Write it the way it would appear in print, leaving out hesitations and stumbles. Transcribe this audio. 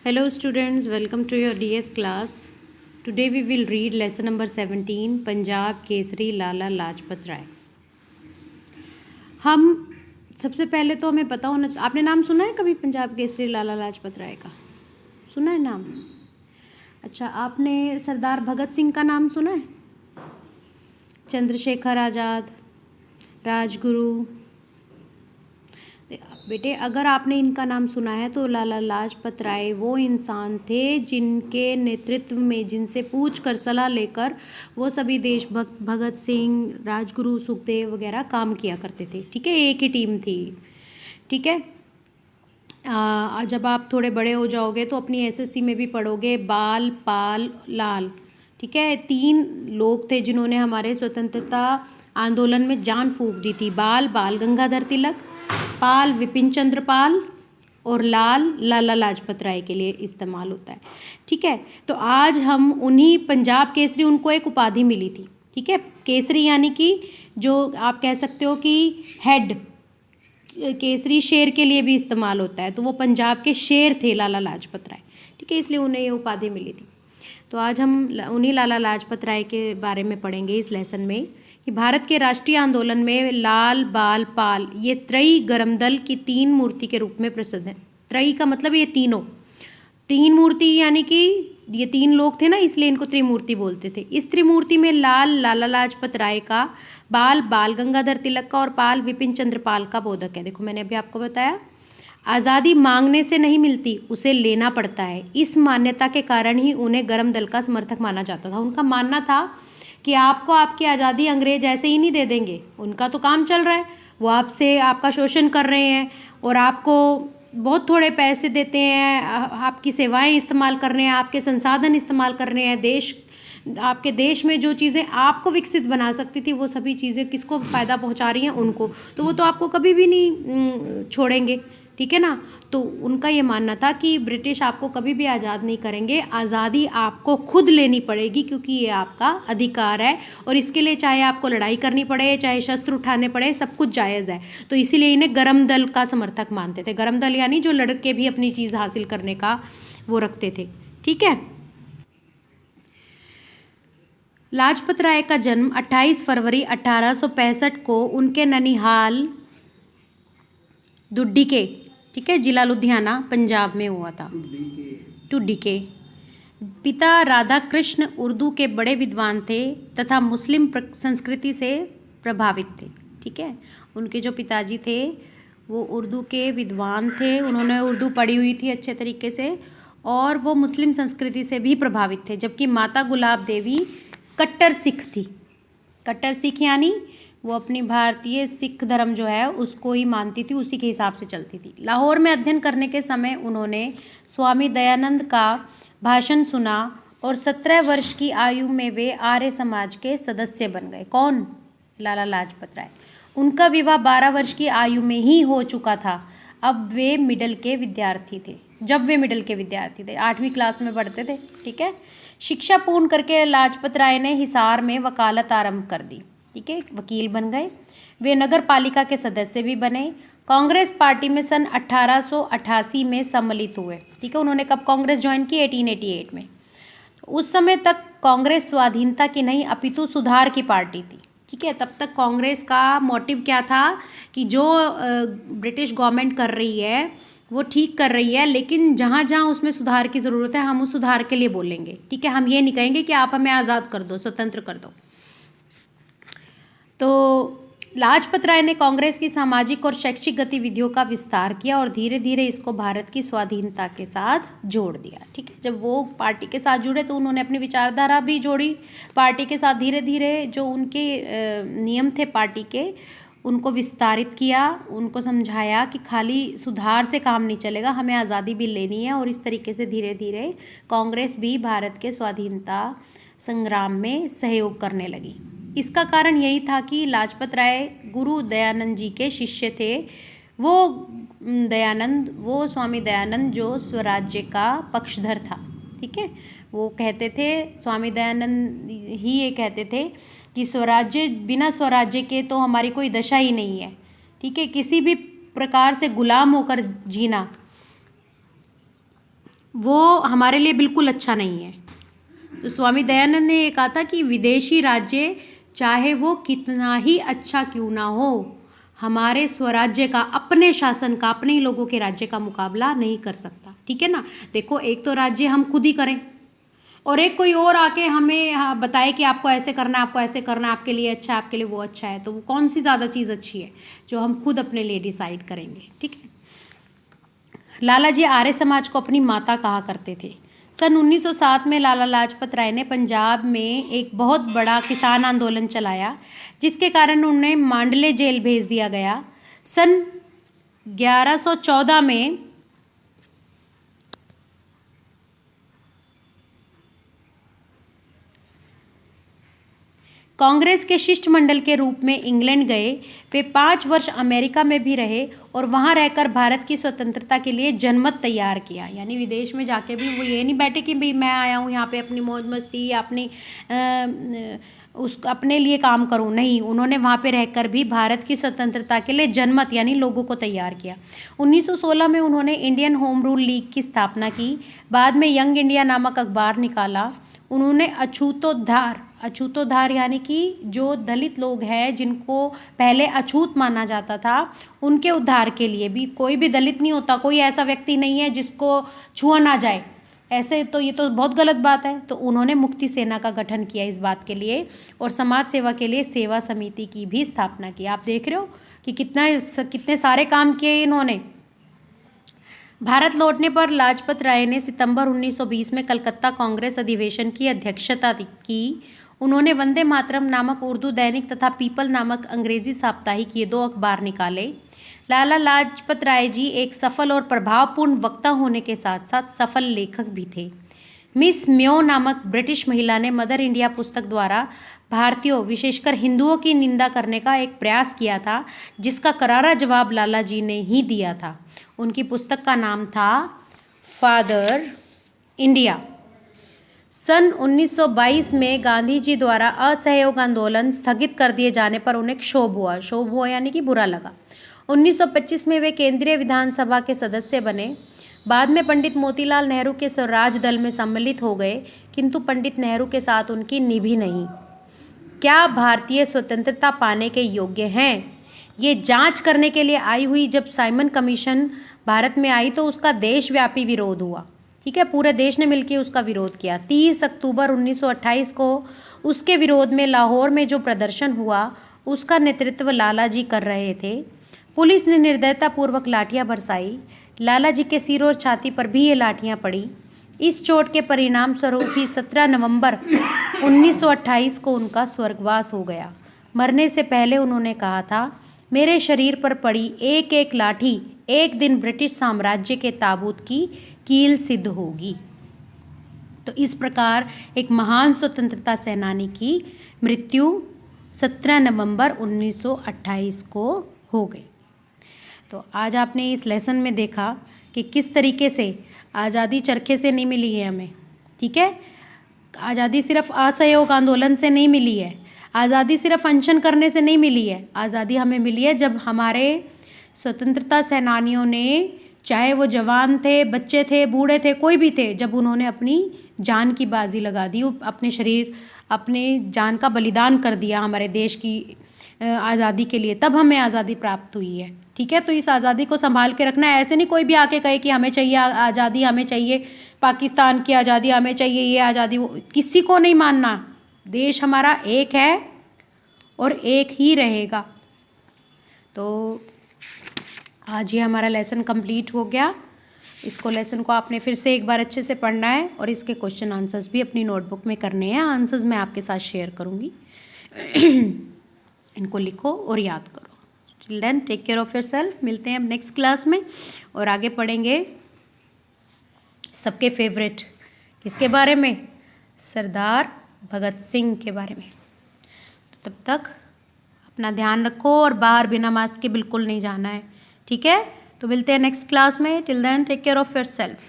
Hello students, welcome to your DS class. Today we will read lesson number 17 Punjab Kesari Lala Lajpat Rai. हम सबसे पहले तो हमें पता होना, आपने नाम सुना है कभी पंजाब केसरी लाला लाजपत राय का? सुना है नाम? अच्छा, आपने सरदार भगत सिंह का नाम सुना है? चंद्रशेखर आज़ाद, राजगुरु। बेटे, अगर आपने इनका नाम सुना है तो लाला लाजपत राय वो इंसान थे जिनके नेतृत्व में, जिनसे पूछ कर सलाह लेकर वो सभी देशभक्त भगत सिंह, राजगुरु, सुखदेव वगैरह काम किया करते थे। ठीक है, एक ही टीम थी। ठीक है, जब आप थोड़े बड़े हो जाओगे तो अपनी एसएससी में भी पढ़ोगे, बाल, पाल, लाल। ठीक है, 3 लोग थे जिन्होंने हमारे स्वतंत्रता आंदोलन में जान फूंक दी थी। बाल गंगाधर तिलक, पाल विपिन चंद्र पाल, और लाल लाला लाजपत राय के लिए इस्तेमाल होता है। ठीक है, तो आज हम उन्हीं पंजाब केसरी, उनको एक उपाधि मिली थी। ठीक है, केसरी यानी कि जो आप कह सकते हो कि हेड, केसरी शेर के लिए भी इस्तेमाल होता है, तो वो पंजाब के शेर थे लाला लाजपत राय। ठीक है, इसलिए उन्हें ये उपाधि मिली थी। तो आज हम उन्हीं लाला लाजपत राय के बारे में पढ़ेंगे इस लेसन में कि भारत के राष्ट्रीय आंदोलन में लाल, बाल, पाल ये त्रयी गरमदल की 3 मूर्ति के रूप में प्रसिद्ध है। त्रयी का मतलब ये तीनों, 3 मूर्ति यानी कि ये 3 लोग थे ना, इसलिए इनको त्रिमूर्ति बोलते थे। इस त्रिमूर्ति में लाल लाला लाजपत राय का, बाल गंगाधर तिलक का और पाल विपिन चंद्र पाल का बोधक है। देखो, मैंने अभी आपको बताया, आज़ादी मांगने से नहीं मिलती, उसे लेना पड़ता है। इस मान्यता के कारण ही उन्हें गरम दल का समर्थक माना जाता था। उनका मानना था कि आपको आपकी आज़ादी अंग्रेज ऐसे ही नहीं दे देंगे, उनका तो काम चल रहा है, वो आपसे आपका शोषण कर रहे हैं और आपको बहुत थोड़े पैसे देते हैं, आपकी सेवाएं इस्तेमाल कर रहे हैं, आपके संसाधन इस्तेमाल कर रहे हैं, आपके देश में जो चीज़ें आपको विकसित बना सकती थी वो सभी चीज़ें किसको फ़ायदा पहुंचा रही हैं, उनको, तो वो तो आपको कभी भी नहीं छोड़ेंगे। ठीक है ना, तो उनका ये मानना था कि ब्रिटिश आपको कभी भी आज़ाद नहीं करेंगे, आज़ादी आपको खुद लेनी पड़ेगी क्योंकि ये आपका अधिकार है और इसके लिए चाहे आपको लड़ाई करनी पड़े, चाहे शस्त्र उठाने पड़े, सब कुछ जायज़ है। तो इसीलिए इन्हें गरम दल का समर्थक मानते थे। गरम दल यानी जो लड़के भी अपनी चीज़ हासिल करने का वो रखते थे। ठीक है, लाजपत राय का जन्म 28 फरवरी 1865 को उनके ननिहाल दुड्डी के, ठीक है, जिला लुधियाना पंजाब में हुआ था। टुड्डी के पिता राधा कृष्ण उर्दू के बड़े विद्वान थे तथा मुस्लिम संस्कृति से प्रभावित थे। ठीक है, उनके जो पिताजी थे वो उर्दू के विद्वान थे, उन्होंने उर्दू पढ़ी हुई थी अच्छे तरीके से और वो मुस्लिम संस्कृति से भी प्रभावित थे। जबकि माता गुलाब देवी कट्टर सिख थी। कट्टर सिख यानी वो अपनी भारतीय सिख धर्म जो है उसको ही मानती थी, उसी के हिसाब से चलती थी। लाहौर में अध्ययन करने के समय उन्होंने स्वामी दयानंद का भाषण सुना और 17 वर्ष की आयु में वे आर्य समाज के सदस्य बन गए। कौन? लाला लाजपत राय। उनका विवाह 12 वर्ष की आयु में ही हो चुका था। अब वे मिडिल के विद्यार्थी थे, जब वे मिडिल के विद्यार्थी थे, 8वीं क्लास में पढ़ते थे। ठीक है, शिक्षा पूर्ण करके लाजपत राय ने हिसार में वकालत आरंभ कर दी। ठीक है, वकील बन गए। वे नगर पालिका के सदस्य भी बने। कांग्रेस पार्टी में सन 1888 में सम्मिलित हुए। ठीक है, उन्होंने कब कांग्रेस ज्वाइन की? 1888 में। उस समय तक कांग्रेस स्वाधीनता की नहीं अपितु सुधार की पार्टी थी। ठीक है, तब तक कांग्रेस का मोटिव क्या था कि जो ब्रिटिश गवर्नमेंट कर रही है वो ठीक कर रही है, लेकिन जहाँ जहाँ उसमें सुधार की ज़रूरत है हम उस सुधार के लिए बोलेंगे। ठीक है, हम ये नहीं कहेंगे कि आप हमें आज़ाद कर दो, स्वतंत्र कर दो। तो लाजपत राय ने कांग्रेस की सामाजिक और शैक्षिक गतिविधियों का विस्तार किया और धीरे धीरे इसको भारत की स्वाधीनता के साथ जोड़ दिया। ठीक है, जब वो पार्टी के साथ जुड़े तो उन्होंने अपनी विचारधारा भी जोड़ी पार्टी के साथ। धीरे धीरे जो उनके नियम थे पार्टी के, उनको विस्तारित किया, उनको समझाया कि खाली सुधार से काम नहीं चलेगा, हमें आज़ादी भी लेनी है। और इस तरीके से धीरे धीरे कांग्रेस भी भारत के स्वाधीनता संग्राम में सहयोग करने लगी। इसका कारण यही था कि लाजपत राय गुरु दयानंद जी के शिष्य थे। वो स्वामी दयानंद जो स्वराज्य का पक्षधर था। ठीक है, वो कहते थे, स्वामी दयानंद ही ये कहते थे कि स्वराज्य, बिना स्वराज्य के तो हमारी कोई दशा ही नहीं है। ठीक है, किसी भी प्रकार से गुलाम होकर जीना वो हमारे लिए बिल्कुल अच्छा नहीं है। तो स्वामी दयानंद ने ये कहा था कि विदेशी राज्य चाहे वो कितना ही अच्छा क्यों ना हो, हमारे स्वराज्य का, अपने शासन का, अपने ही लोगों के राज्य का मुकाबला नहीं कर सकता। ठीक है ना। देखो, एक तो राज्य हम खुद ही करें और एक कोई और आके हमें बताए कि आपको ऐसे करना है, आपको ऐसे करना है, आपके लिए अच्छा है, आपके लिए वो अच्छा है। तो वो कौन सी ज़्यादा चीज़ अच्छी है जो हम खुद अपने लिए डिसाइड करेंगे। ठीक है। लाला जी आर्य समाज को अपनी माता कहा करते थे। सन 1907 में लाला लाजपत राय ने पंजाब में एक बहुत बड़ा किसान आंदोलन चलाया, जिसके कारण उन्हें मांडले जेल भेज दिया गया। सन 1114 में कांग्रेस के शिष्टमंडल के रूप में इंग्लैंड गए। वे 5 वर्ष अमेरिका में भी रहे और वहाँ रहकर भारत की स्वतंत्रता के लिए जनमत तैयार किया। यानी विदेश में जाके भी वो ये नहीं बैठे कि भाई मैं आया हूँ यहाँ पे अपनी मौज मस्ती या अपने लिए काम करूँ, नहीं, उन्होंने वहाँ पे रहकर भी भारत की स्वतंत्रता के लिए जनमत यानी लोगों को तैयार किया। 1916 में उन्होंने इंडियन होम रूल लीग की स्थापना की। बाद में यंग इंडिया नामक अखबार निकाला। उन्होंने अछूतोद्धार यानी कि जो दलित लोग हैं जिनको पहले अछूत माना जाता था, उनके उद्धार के लिए भी, कोई भी दलित नहीं होता, कोई ऐसा व्यक्ति नहीं है जिसको छुआ ना जाए, ऐसे तो ये तो बहुत गलत बात है। तो उन्होंने मुक्ति सेना का गठन किया इस बात के लिए और समाज सेवा के लिए सेवा समिति की भी स्थापना की। आप देख रहे हो कि कितने सारे काम किए इन्होंने। भारत लौटने पर लाजपत राय ने सितंबर 1920 में कलकत्ता कांग्रेस अधिवेशन की अध्यक्षता की। उन्होंने वंदे मातरम नामक उर्दू दैनिक तथा पीपल नामक अंग्रेजी साप्ताहिक, ये 2 अखबार निकाले। लाला लाजपत राय जी एक सफल और प्रभावपूर्ण वक्ता होने के साथ साथ सफल लेखक भी थे। मिस म्यो नामक ब्रिटिश महिला ने मदर इंडिया पुस्तक द्वारा भारतीयों, विशेषकर हिंदुओं की निंदा करने का एक प्रयास किया था, जिसका करारा जवाब लाला जी ने ही दिया था। उनकी पुस्तक का नाम था फादर इंडिया। सन 1922 में गांधी जी द्वारा असहयोग आंदोलन स्थगित कर दिए जाने पर उन्हें क्षोभ हुआ यानी कि बुरा लगा। 1925 में वे केंद्रीय विधानसभा के सदस्य बने। बाद में पंडित मोतीलाल नेहरू के स्वराज दल में सम्मिलित हो गए, किंतु पंडित नेहरू के साथ उनकी निभी नहीं। क्या भारतीय स्वतंत्रता पाने के योग्य हैं, ये जांच करने के लिए आई हुई जब साइमन कमीशन भारत में आई तो उसका देशव्यापी विरोध हुआ। ठीक है, पूरे देश ने मिलकर उसका विरोध किया। 30 अक्टूबर 1928 को उसके विरोध में लाहौर में जो प्रदर्शन हुआ उसका नेतृत्व लाला जी कर रहे थे। पुलिस ने निर्दयतापूर्वक लाठियां बरसाई। लाला जी के सिर और छाती पर भी ये लाठियां पड़ी। इस चोट के परिणाम स्वरूप ही 17 नवंबर 1928 को उनका स्वर्गवास हो गया। मरने से पहले उन्होंने कहा था, मेरे शरीर पर पड़ी एक एक लाठी एक दिन ब्रिटिश साम्राज्य के ताबूत की कील सिद्ध होगी। तो इस प्रकार एक महान स्वतंत्रता सेनानी की मृत्यु 17 नवंबर 1928 को हो गई। तो आज आपने इस लेसन में देखा कि किस तरीके से आज़ादी चरखे से नहीं मिली है हमें। ठीक है, आज़ादी सिर्फ असहयोग आंदोलन से नहीं मिली है, आज़ादी सिर्फ अनशन करने से नहीं मिली है। आज़ादी हमें मिली है जब हमारे स्वतंत्रता सेनानियों ने, चाहे वो जवान थे, बच्चे थे, बूढ़े थे, कोई भी थे, जब उन्होंने अपनी जान की बाजी लगा दी, अपने शरीर, अपने जान का बलिदान कर दिया हमारे देश की आज़ादी के लिए, तब हमें आज़ादी प्राप्त हुई है। ठीक है, तो इस आज़ादी को संभाल के रखना है। ऐसे नहीं कोई भी आके कहे कि हमें चाहिए आज़ादी, हमें चाहिए पाकिस्तान की आज़ादी, हमें चाहिए ये आज़ादी, किसी को नहीं मानना। देश हमारा एक है और एक ही रहेगा। तो आज ये हमारा लेसन कंप्लीट हो गया। इसको लेसन को आपने फिर से एक बार अच्छे से पढ़ना है और इसके क्वेश्चन आंसर्स भी अपनी नोटबुक में करने हैं। आंसर्स मैं आपके साथ शेयर करूँगी। इनको लिखो और याद करो। Till then take care of yourself. मिलते हैं अब नेक्स्ट क्लास में और आगे पढ़ेंगे सबके फेवरेट किसके बारे में, सरदार भगत सिंह के बारे में। तो तब तक अपना ध्यान रखो और बाहर बिना मास्क के बिल्कुल नहीं जाना है। ठीक है, तो मिलते हैं नेक्स्ट क्लास में। Till then take care of yourself.